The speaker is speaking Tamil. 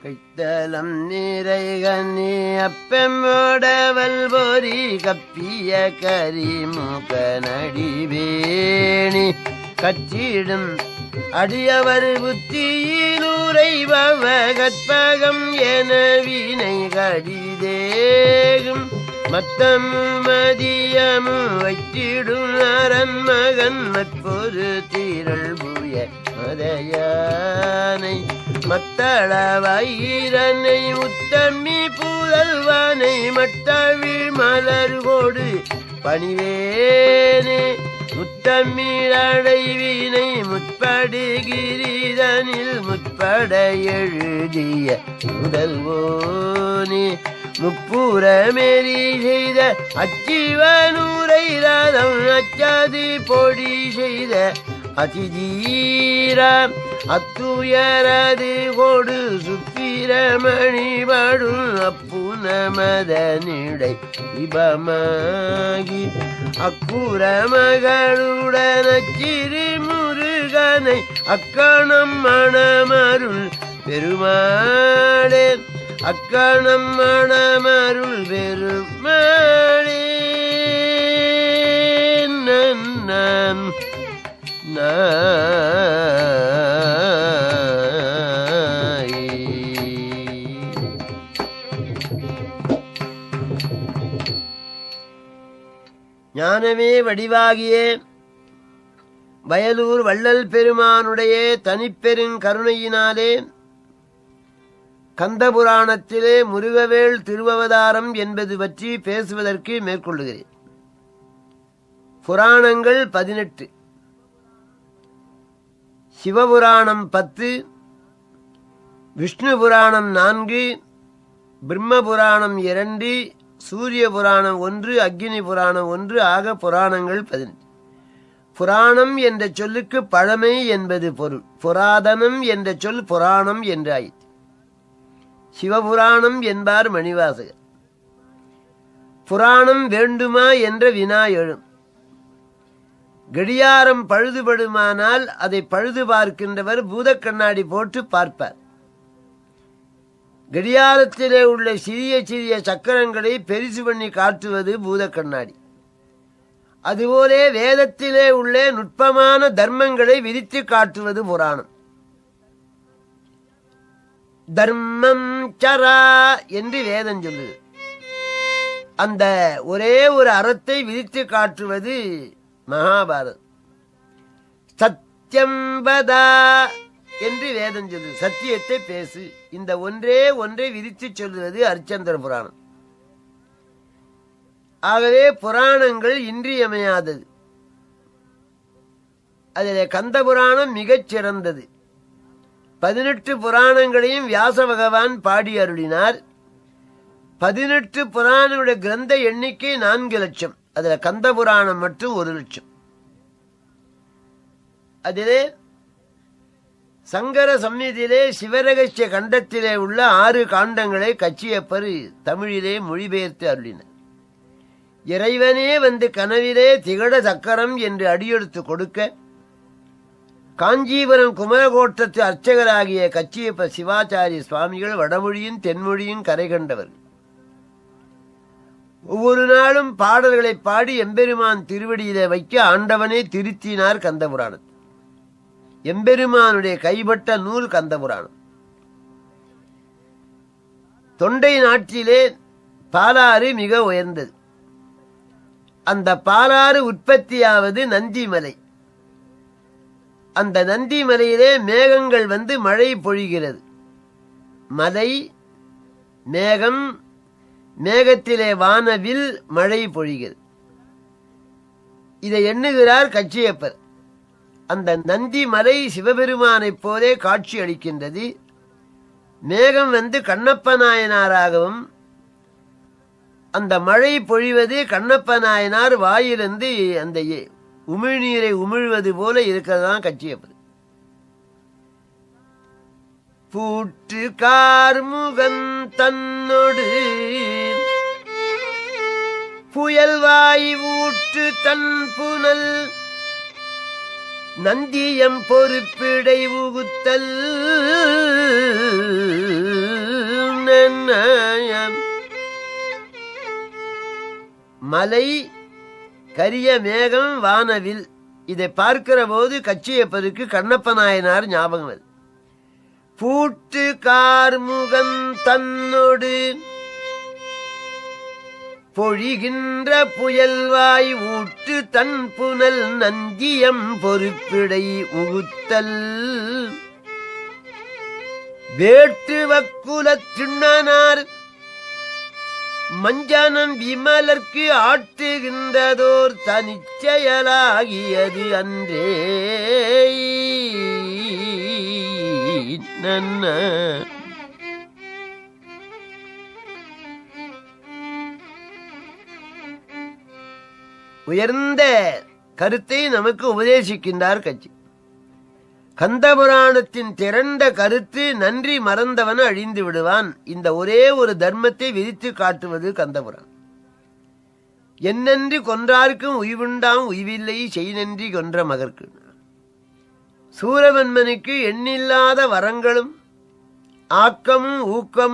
கைத்தலம் நிறைகனி அப்பெம்மோடவல் பொறி கப்பிய கரிமுக நடிவேணி கச்சிடும் அடியவர் புத்தியிலுரைபவ கற்பகம் என வினை கடிதேகும் மத்தமும் மதியமும் வைத்திடும் அரண்மகன் மற்பொரு திரள் புய மதையானை மத்தளவயிரனை முத்தம்மி புதல்வனை மட்டவிழ் மலர்கோடு பணிவேனே முத்தம்மிழடைவினை முற்படுகிரிதனில் முற்பட எழுதிய முதல்வோனே முப்புறமேறி செய்த அச்சிவனூரை ரதம் அச்சாதி பொடி செய்த அதிதீரம் அத்துயரது கொடு சுப்பிரமணிபடும் அப்புனமதனிடை இபமாகி அக்குறமகளுடன் அச்சிறு முருகனை அக்கணம் மணமருள் பெருமாளே அக்கணம் மணமருள் பெருமாளே நன்னம் ஞானமே வடிவாகிய வயலூர் வள்ளல் பெருமானுடைய தனிப்பெருங் கருணையினாலே கந்தபுராணத்திலே முருகவேள் திருவவதாரம் என்பது பற்றி பேசுவதற்கு மேற்கொள்ளுகிறேன். புராணங்கள் 18, சிவபுராணம் 10, விஷ்ணு புராணம் 4, பிரம்ம புராணம் 2, சூரிய புராணம் 1, அக்னி புராணம் 1 ஆக புராணங்கள் 18. புராணம் என்ற சொல்லுக்கு பழமை என்பது பொருள். புராதனம் என்ற சொல் புராணம் என்று ஆயிற்று. சிவபுராணம் என்பார் மணிவாசகர். புராணம் வேண்டுமா என்ற வினா எழும். கடியாரம் பழுதுபடுமானால் அதை பழுது பார்க்கின்றவர் பூதக் கண்ணாடி போட்டு பார்ப்பார். கடியாரத்திலே உள்ள சிறிய சிறிய சக்கரங்களை பெரிசு பண்ணி காட்டுவது பூதக் கண்ணாடி. அதுபோலே வேதத்திலே உள்ள நுட்பமான தர்மங்களை விரித்து காட்டுவது புராணம். தர்மம் சரா என்று வேதம் சொல்லுது. அந்த ஒரே ஒரு அறத்தை விரித்து காட்டுவது மகாபாரதம். சத்தியம் வதா என்று வேதம் சொல்லுது. சத்தியத்தை பேசு. இந்த ஒன்றை விரித்து சொல்லுவது அரிச்சந்திர புராணம். ஆகவே புராணங்கள் இன்றியமையாதது. அதிலே கந்த புராணம் மிகச் சிறந்தது. 18 புராணங்களையும் வியாச பகவான் பாடி அருளினார். 18 புராணங்களுடைய கிரந்த எண்ணிக்கை 4 லட்சம். அதுல கந்த புராணம் மட்டும் 1 லட்சம். அதிலே சங்கர சம்ஹிதியிலே சிவரகசிய கண்டத்திலே உள்ள 6 காண்டங்களை கச்சியப்பர் தமிழிலே மொழிபெயர்த்து அருளினார். இறைவனே வந்து கனவிலே திகழ சக்கரம் என்று அடியெடுத்து கொடுக்க காஞ்சிபுரம் குமரகோட்டத்து அர்ச்சகராகிய கச்சியப்ப சிவாச்சாரிய சுவாமிகள் வடமொழியும் தென்மொழியும் கரை கண்டவர். ஒவ்வொரு நாளும் பாடல்களை பாடி எம்பெருமான் திருவடியிலே வைக்க ஆண்டவனே திருத்தினார் கந்தபுராணம். எம்பெருமானுடைய கைப்பட்ட நூல் கந்தபுராணம். தொண்டை நாட்டிலே பாலாறு மிக உயர்ந்தது. அந்த பாலாறு உற்பத்தியாவது நந்திமலை. அந்த நந்தி மலையிலே மேகங்கள் வந்து மழை பொழிகிறது. மலை, மேகம், மேகத்திலே வானவில், மழை பொழிகிறது. இதை எண்ணுகிறார் கச்சியப்பர். அந்த நந்தி மலை சிவபெருமானைப் போலே காட்சி அளிக்கின்றது. மேகம் வந்து கண்ணப்ப நாயனாராகவும் அந்த மழை பொழிவது கண்ணப்ப நாயனார் வாயிலிருந்து அந்த உமிழ்நீரை உமிழ்வது போல இருக்கிறதான் கச்சியப்பது. பூட்டு கார்முகன் தன்னொடு புயல்வாய் ஊற்று தன் புனல் நந்தியம் பொறுப்பிடை உகுத்தல் மலை, கரிய மேகம், வானவில், இதை பார்க்கிற போது கச்சியப்பருக்கு கண்ணப்ப நாயனார் ஞாபகம் வருது. பூட்டு கார்முகன் தன்னோடு பொழிகின்ற புயல்வாய் ஊட்டு தன் புனல் நந்தியம் பொறுப்பிடை உகுத்தல் வேட்டு வக்குலத் திண்ணனார் மஞ்சனம் விமலர்க்கு ஆட்டுகின்றதோர் தனிச்செயலாகியது அன்றே. நன்ன உயர்ந்த கருத்தை நமக்கு உபதேசிக்கின்றார் கச்சி. கந்தபுராணத்தின் திரண்ட கருத்து நன்றி மறந்தவன் அழிந்து விடுவான். இந்த ஒரே ஒரு தர்மத்தை விதித்து காட்டுவது கந்தபுராணம். என்னென்று கொன்றார்க்கும் உய்வுண்டாம் உய்வில்லை செய் நன்றி கொன்ற மகற்கு. சூரவன்மனுக்கு எண்ணில்லாத வரங்களும் ஆக்கமும் ஊக்கமும்